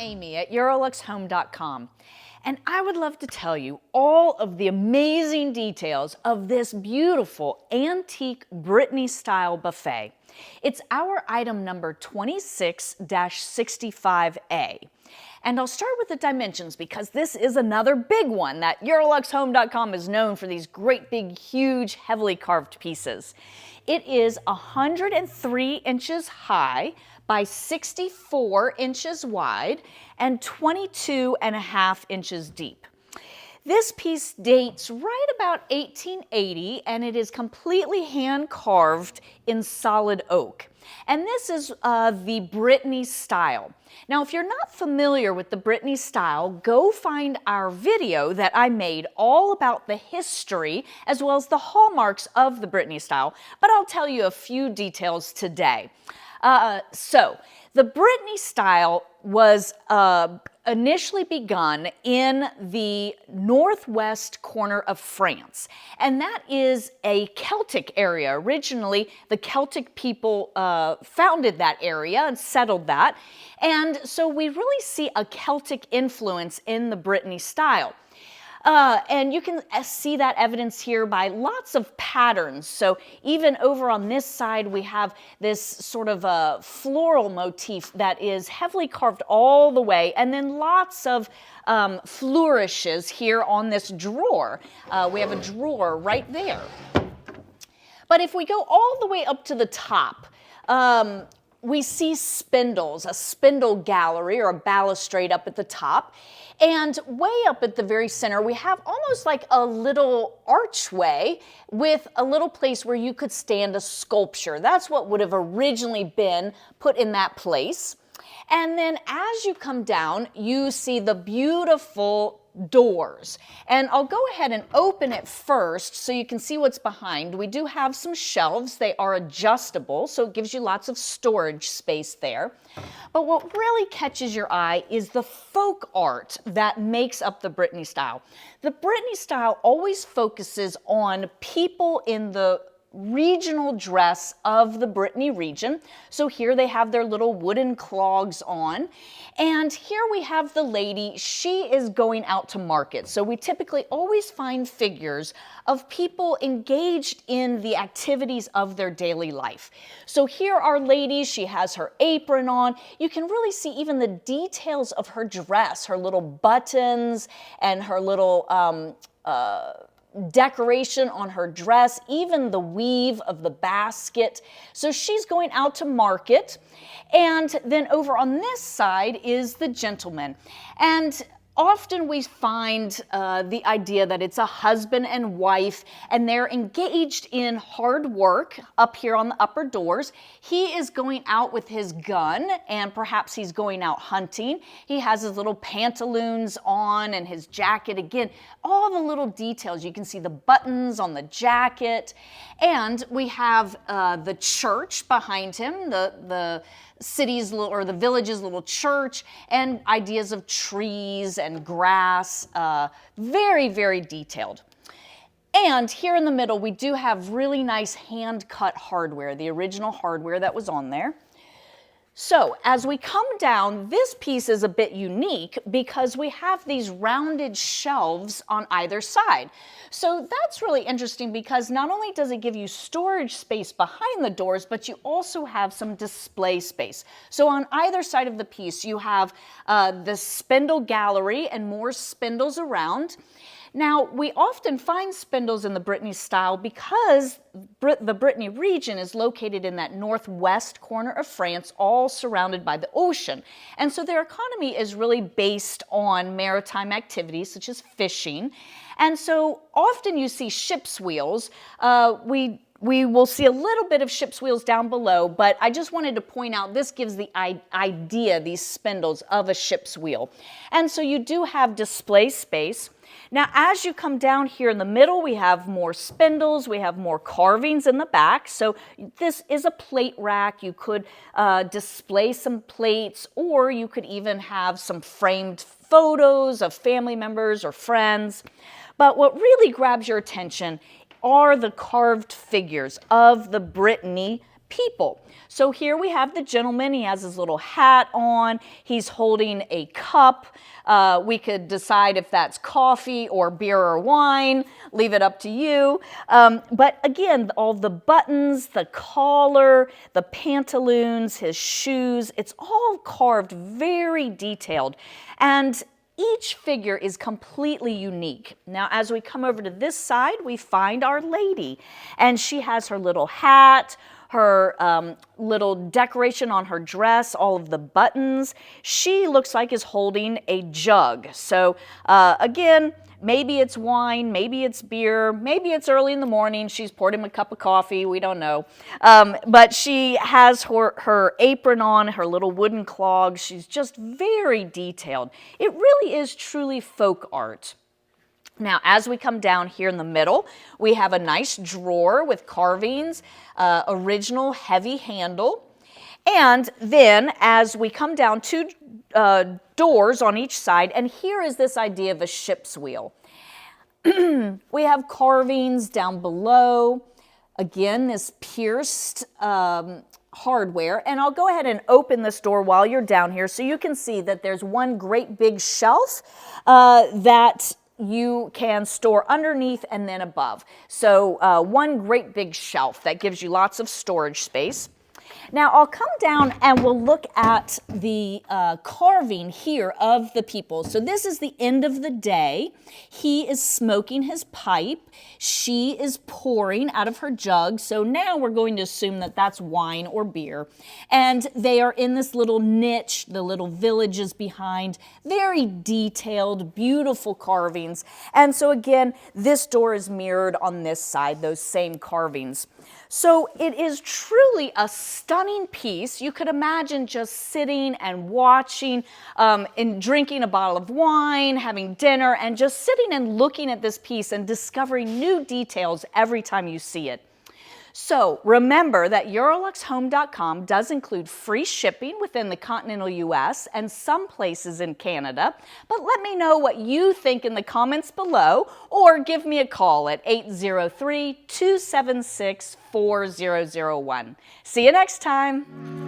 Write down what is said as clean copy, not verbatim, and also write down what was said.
Aimee at euroluxhome.com, and I would love to tell you all of the amazing details of this beautiful antique Brittany-style buffet. It's our item number 26-65A. And I'll start with the dimensions because this is another big one that euroluxhome.com is known for, these great big huge heavily carved pieces. It is 103 inches high by 64 inches wide and 22.5 inches deep. This piece dates right about 1880 and it is completely hand carved in solid oak. And this is the Brittany-style. Now, if you're not familiar with the Brittany-style, go find our video that I made all about the history as well as the hallmarks of the Brittany-style, but I'll tell you a few details today. So, the Brittany-style was initially begun in the northwest corner of France, and that is a Celtic area. Originally, the Celtic people founded that area and settled that, and so we really see a Celtic influence in the Brittany-style. And you can see that evidence here by lots of patterns. So even over on this side, we have this sort of a floral motif that is heavily carved all the way, and then lots of flourishes here on this drawer. We have a drawer right there. But if we go all the way up to the top, we see spindles, a spindle gallery or a balustrade up at the top. And way up at the very center, we have almost like a little archway with a little place where you could stand a sculpture. That's what would have originally been put in that place. And then as you come down, you see the beautiful doors. And I'll go ahead and open it first so you can see what's behind. We do have some shelves. They are adjustable, so it gives you lots of storage space there. But what really catches your eye is the folk art that makes up the Brittany-style. The Brittany-style always focuses on people in the regional dress of the Brittany region. So here they have their little wooden clogs on. And here we have the lady. She is going out to market. So we typically always find figures of people engaged in the activities of their daily life. So here our lady, she has her apron on. You can really see even the details of her dress, her little buttons and her little decoration on her dress, even the weave of the basket. So she's going out to market. And then over on this side is the gentleman. And often we find the idea that it's a husband and wife and they're engaged in hard work up here on the upper doors. He is going out with his gun and perhaps he's going out hunting. He has his little pantaloons on and his jacket. Again, all the little details. You can see the buttons on the jacket. And we have the church behind him, the city's or the village's little church, and ideas of trees and grass, very, very detailed. And here in the middle, we do have really nice hand-cut hardware, the original hardware that was on there. So as we come down, this piece is a bit unique because we have these rounded shelves on either side. So that's really interesting because not only does it give you storage space behind the doors, but you also have some display space. So on either side of the piece, you have the spindle gallery and more spindles around. Now, we often find spindles in the Brittany-style because the Brittany region is located in that northwest corner of France, all surrounded by the ocean. And so their economy is really based on maritime activities such as fishing. And so often you see ship's wheels. We will see a little bit of ship's wheels down below, but I just wanted to point out this gives the idea, these spindles, of a ship's wheel. And so you do have display space. Now, as you come down here in the middle, we have more spindles, we have more carvings in the back. So this is a plate rack. You could display some plates, or you could even have some framed photos of family members or friends. But what really grabs your attention are the carved figures of the Brittany people. So here we have the gentleman. He has his little hat on. He's holding a cup. We could decide if that's coffee or beer or wine. Leave it up to you. But again, all the buttons, the collar, the pantaloons, his shoes, it's all carved very detailed. And each figure is completely unique. Now, as we come over to this side, we find our lady. And she has her little hat, her little decoration on her dress, all of the buttons. She looks like is holding a jug. So again, maybe it's wine, maybe it's beer, maybe it's early in the morning. She's poured him a cup of coffee, we don't know. But she has her apron on, her little wooden clogs. She's just very detailed. It really is truly folk art. Now, as we come down here in the middle, we have a nice drawer with carvings, original heavy handle. And then as we come down, two doors on each side, and here is this idea of a ship's wheel. We have carvings down below. Again, this pierced hardware. And I'll go ahead and open this door while you're down here so you can see that there's one great big shelf that you can store underneath and then above. So one great big shelf that gives you lots of storage space. Now I'll come down and we'll look at the carving here of the people. So this is the end of the day. He is smoking his pipe. She is pouring out of her jug. So now we're going to assume that that's wine or beer. And they are in this little niche, the little villages behind, very detailed, beautiful carvings. And so again, this door is mirrored on this side, those same carvings. So it is truly a stunning piece. You could imagine just sitting and watching and drinking a bottle of wine, having dinner, and just sitting and looking at this piece and discovering new details every time you see it. So remember that EuroluxHome.com does include free shipping within the continental US and some places in Canada, but let me know what you think in the comments below or give me a call at 803-276-4001. See you next time.